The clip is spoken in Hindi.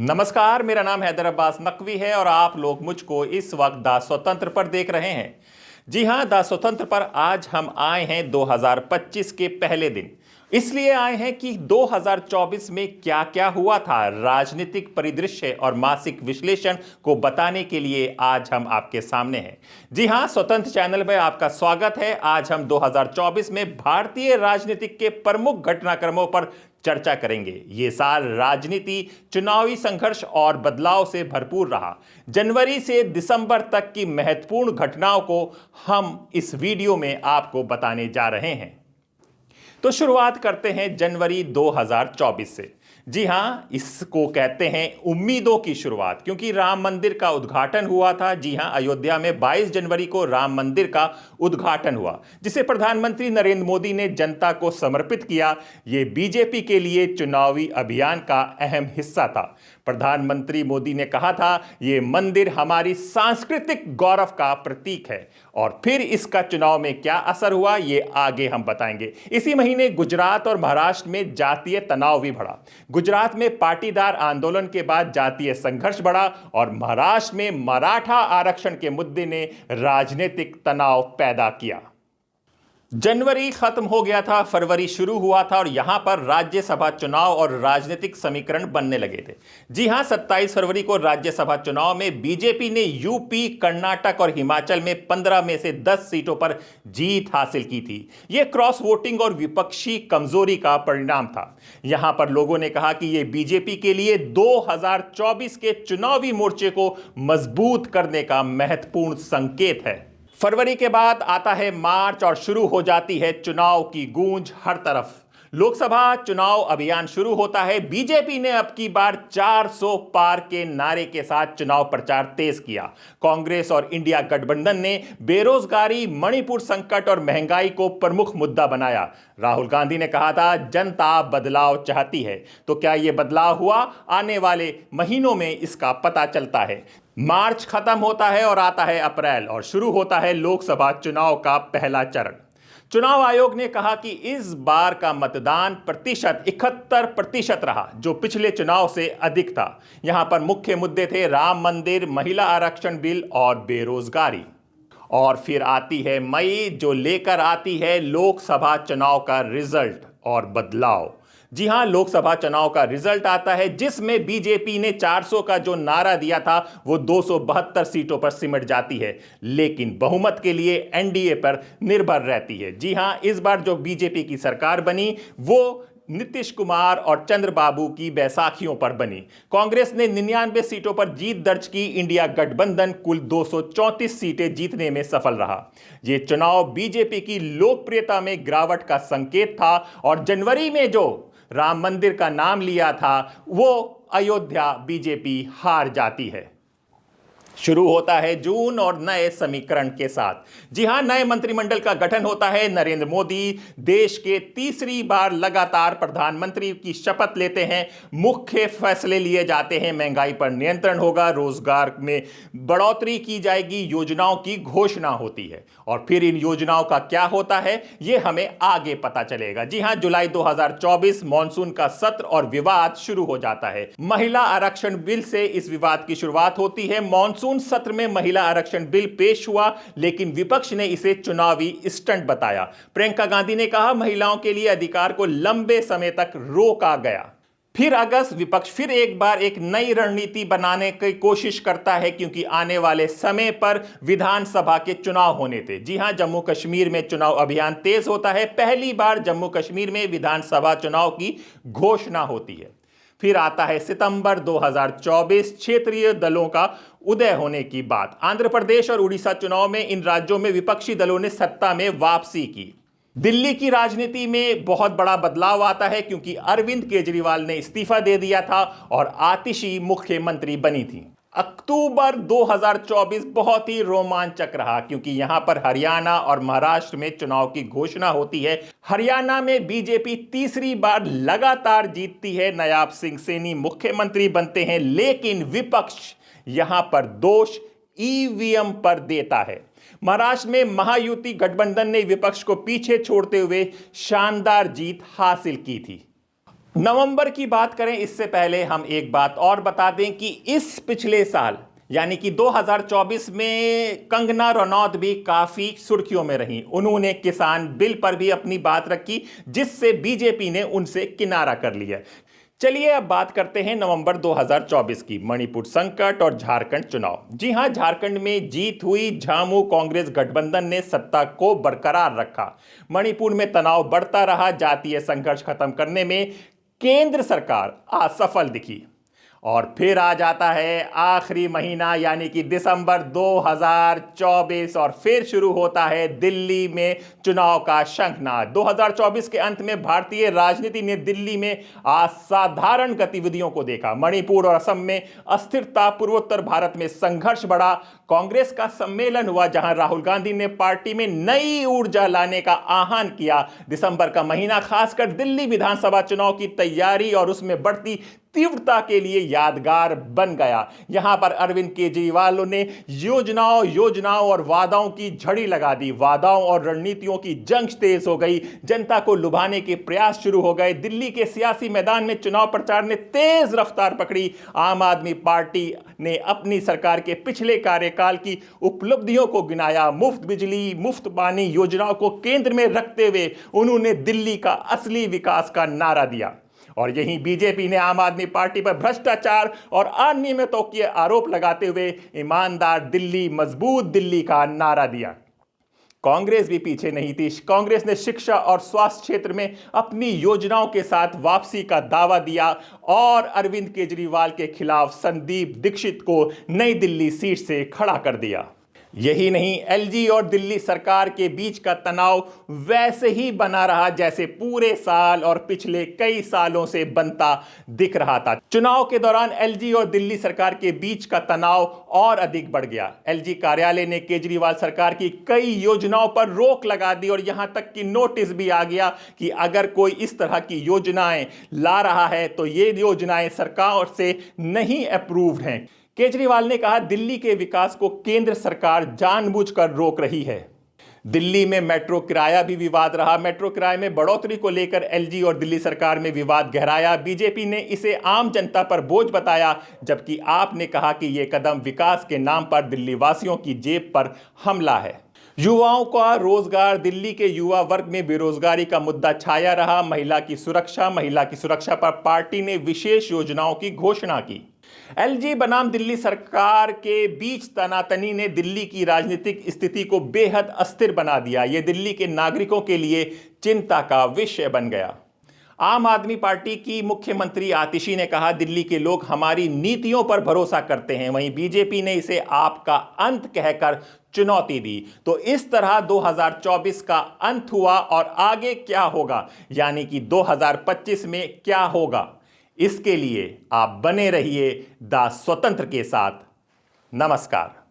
नमस्कार, मेरा नाम हैदर अब्बास नकवी है और आप लोग मुझको इस वक्त द स्वतंत्र पर देख रहे हैं। जी हां, द स्वतंत्र पर आज हम आए हैं 2025 के पहले दिन। इसलिए आए हैं कि 2024 में क्या क्या हुआ था, राजनीतिक परिदृश्य और मासिक विश्लेषण को बताने के लिए आज हम आपके सामने हैं। जी हां, स्वतंत्र चैनल में आपका स्वागत है। आज हम 2024 में भारतीय राजनीतिक के प्रमुख घटनाक्रमों पर चर्चा करेंगे। ये साल राजनीति, चुनावी संघर्ष और बदलाव से भरपूर रहा। जनवरी से दिसंबर तक की महत्वपूर्ण घटनाओं को हम इस वीडियो में आपको बताने जा रहे हैं। तो शुरुआत करते हैं जनवरी 2024 से। जी हां, इसको कहते हैं उम्मीदों की शुरुआत, क्योंकि राम मंदिर का उद्घाटन हुआ था। जी हां, अयोध्या में 22 जनवरी को राम मंदिर का उद्घाटन हुआ, जिसे प्रधानमंत्री नरेंद्र मोदी ने जनता को समर्पित किया। यह बीजेपी के लिए चुनावी अभियान का अहम हिस्सा था। प्रधानमंत्री मोदी ने कहा था, यह मंदिर हमारी सांस्कृतिक गौरव का प्रतीक है। और फिर इसका चुनाव में क्या असर हुआ, यह आगे हम बताएंगे। इसी महीने गुजरात और महाराष्ट्र में जातीय तनाव भी बढ़ा। गुजरात में पाटीदार आंदोलन के बाद जातीय संघर्ष बढ़ा और महाराष्ट्र में मराठा आरक्षण के मुद्दे ने राजनीतिक तनाव पैदा किया। जनवरी खत्म हो गया था, फरवरी शुरू हुआ था और यहां पर राज्यसभा चुनाव और राजनीतिक समीकरण बनने लगे थे। जी हां, 27 फरवरी को राज्यसभा चुनाव में बीजेपी ने यूपी, कर्नाटक और हिमाचल में 15 में से 10 सीटों पर जीत हासिल की थी। यह क्रॉस वोटिंग और विपक्षी कमजोरी का परिणाम था। यहां पर लोगों ने कहा कि यह बीजेपी के लिए 2024 के चुनावी मोर्चे को मजबूत करने का महत्वपूर्ण संकेत है। फरवरी के बाद आता है मार्च और शुरू हो जाती है चुनाव की गूंज हर तरफ। लोकसभा चुनाव अभियान शुरू होता है। बीजेपी ने अब की बार 400 पार के नारे के साथ चुनाव प्रचार तेज किया। कांग्रेस और इंडिया गठबंधन ने बेरोजगारी, मणिपुर संकट और महंगाई को प्रमुख मुद्दा बनाया। राहुल गांधी ने कहा था, जनता बदलाव चाहती है। तो क्या यह बदलाव हुआ? आने वाले महीनों में इसका पता चलता है। मार्च खत्म होता है और आता है अप्रैल और शुरू होता है लोकसभा चुनाव का पहला चरण। चुनाव आयोग ने कहा कि इस बार का मतदान प्रतिशत 71% रहा, जो पिछले चुनाव से अधिक था। यहां पर मुख्य मुद्दे थे राम मंदिर, महिला आरक्षण बिल और बेरोजगारी। और फिर आती है मई, जो लेकर आती है लोकसभा चुनाव का रिजल्ट और बदलाव। जी हां, लोकसभा चुनाव का रिजल्ट आता है, जिसमें बीजेपी ने 400 का जो नारा दिया था वो 272 सीटों पर सिमट जाती है, लेकिन बहुमत के लिए एनडीए पर निर्भर रहती है। जी हां, इस बार जो बीजेपी की सरकार बनी वो नीतीश कुमार और चंद्रबाबू की बैसाखियों पर बनी। कांग्रेस ने 99 सीटों पर जीत दर्ज की। इंडिया गठबंधन कुल 234 सीटें जीतने में सफल रहा। यह चुनाव बीजेपी की लोकप्रियता में गिरावट का संकेत था और जनवरी में जो राम मंदिर का नाम लिया था वो अयोध्या बीजेपी हार जाती है। शुरू होता है जून और नए समीकरण के साथ। जी हां, नए मंत्रिमंडल का गठन होता है। नरेंद्र मोदी देश के तीसरी बार लगातार प्रधानमंत्री की शपथ लेते हैं। मुख्य फैसले लिए जाते हैं। महंगाई पर नियंत्रण होगा, रोजगार में बढ़ोतरी की जाएगी, योजनाओं की घोषणा होती है। और फिर इन योजनाओं का क्या होता है यह हमें आगे पता चलेगा। जी हां, जुलाई 2024 मॉनसून का सत्र और विवाद शुरू हो जाता है। महिला आरक्षण बिल से इस विवाद की शुरुआत होती है। मॉनसून सत्र में महिला आरक्षण बिल पेश हुआ, लेकिन विपक्ष ने इसे चुनावी स्टंट बताया। प्रियंका गांधी ने कहा, महिलाओं के लिए अधिकार को लंबे समय तक रोका गया। फिर अगस्त विपक्ष फिर एक बार एक नई रणनीति बनाने की कोशिश करता है, क्योंकि आने वाले समय पर विधानसभा के चुनाव होने थे। जी हां, जम्मू कश्मीर में चुनाव अभियान तेज होता है। पहली बार जम्मू कश्मीर में विधानसभा चुनाव की घोषणा होती है। फिर आता है सितंबर 2024, क्षेत्रीय दलों का उदय होने की बात। आंध्र प्रदेश और उड़ीसा चुनाव में इन राज्यों में विपक्षी दलों ने सत्ता में वापसी की। दिल्ली की राजनीति में बहुत बड़ा बदलाव आता है, क्योंकि अरविंद केजरीवाल ने इस्तीफा दे दिया था और आतिशी मुख्यमंत्री बनी थी। अक्टूबर 2024 बहुत ही रोमांचक रहा, क्योंकि यहां पर हरियाणा और महाराष्ट्र में चुनाव की घोषणा होती है। हरियाणा में बीजेपी तीसरी बार लगातार जीतती है। नयाब सिंह सैनी मुख्यमंत्री बनते हैं, लेकिन विपक्ष यहां पर दोष ईवीएम पर देता है। महाराष्ट्र में महायुति गठबंधन ने विपक्ष को पीछे छोड़ते हुए शानदार जीत हासिल की थी। नवंबर की बात करें इससे पहले हम एक बात और बता दें कि इस पिछले साल यानी कि 2024 में कंगना रनौत भी काफी सुर्खियों में रहीं। उन्होंने किसान बिल पर भी अपनी बात रखी, जिससे बीजेपी ने उनसे किनारा कर लिया। चलिए अब बात करते हैं नवंबर 2024 की, मणिपुर संकट और झारखंड चुनाव। जी हां, झारखंड में जीत हुई, झामू कांग्रेस गठबंधन ने सत्ता को बरकरार रखा। मणिपुर में तनाव बढ़ता रहा, जातीय संघर्ष खत्म करने में केंद्र सरकार असफल दिखी। और फिर आ जाता है आखिरी महीना यानी कि दिसंबर 2024 और फिर शुरू होता है दिल्ली में चुनाव का शंखनाद। 2024 के अंत में भारतीय राजनीति ने दिल्ली में असाधारण गतिविधियों को देखा। मणिपुर और असम में अस्थिरता, पूर्वोत्तर भारत में संघर्ष बढ़ा। कांग्रेस का सम्मेलन हुआ जहां राहुल गांधी ने पार्टी में नई ऊर्जा लाने का आह्वान किया। दिसंबर का महीना खासकर दिल्ली विधानसभा चुनाव की तैयारी और उसमें बढ़ती तीव्रता के लिए यादगार बन गया। यहां पर अरविंद केजरीवाल ने योजनाओं और वादाओं की झड़ी लगा दी। वादाओं और रणनीतियों की जंग तेज हो गई। जनता को लुभाने के प्रयास शुरू हो गए। दिल्ली के सियासी मैदान में चुनाव प्रचार ने तेज रफ्तार पकड़ी। आम आदमी पार्टी ने अपनी सरकार के पिछले कार्यकाल की उपलब्धियों को गिनाया। मुफ्त बिजली, मुफ्त पानी योजनाओं को केंद्र में रखते हुए उन्होंने दिल्ली का असली विकास का नारा दिया। और यहीं बीजेपी ने आम आदमी पार्टी पर भ्रष्टाचार और अनियमितों के आरोप लगाते हुए ईमानदार दिल्ली, मजबूत दिल्ली का नारा दिया। कांग्रेस भी पीछे नहीं थी। कांग्रेस ने शिक्षा और स्वास्थ्य क्षेत्र में अपनी योजनाओं के साथ वापसी का दावा दिया और अरविंद केजरीवाल के खिलाफ संदीप दीक्षित को नई दिल्ली सीट से खड़ा कर दिया। यही नहीं, एलजी और दिल्ली सरकार के बीच का तनाव वैसे ही बना रहा जैसे पूरे साल और पिछले कई सालों से बनता दिख रहा था। चुनाव के दौरान एलजी और दिल्ली सरकार के बीच का तनाव और अधिक बढ़ गया। एलजी कार्यालय ने केजरीवाल सरकार की कई योजनाओं पर रोक लगा दी और यहां तक कि नोटिस भी आ गया कि अगर कोई इस तरह की योजनाएं ला रहा है तो ये योजनाएं सरकार से नहीं अप्रूव्ड हैं। केजरीवाल ने कहा, दिल्ली के विकास को केंद्र सरकार जानबूझकर रोक रही है। दिल्ली में मेट्रो किराया भी विवाद रहा। मेट्रो किराए में बढ़ोतरी को लेकर एलजी और दिल्ली सरकार में विवाद गहराया। बीजेपी ने इसे आम जनता पर बोझ बताया, जबकि आपने कहा कि यह कदम विकास के नाम पर दिल्ली वासियों की जेब पर हमला है। युवाओं का रोजगार, दिल्ली के युवा वर्ग में बेरोजगारी का मुद्दा छाया रहा। महिला की सुरक्षा पर पार्टी ने विशेष योजनाओं की घोषणा की। एलजी बनाम दिल्ली सरकार के बीच तनातनी ने दिल्ली की राजनीतिक स्थिति को बेहद अस्थिर बना दिया। यह दिल्ली के नागरिकों के लिए चिंता का विषय बन गया। आम आदमी पार्टी की मुख्यमंत्री आतिशी ने कहा, दिल्ली के लोग हमारी नीतियों पर भरोसा करते हैं। वहीं बीजेपी ने इसे आपका अंत कहकर चुनौती दी। तो इस तरह 2024 का अंत हुआ और आगे क्या होगा, यानी कि 2025 में क्या होगा, इसके लिए आप बने रहिए द स्वतंत्र के साथ। नमस्कार।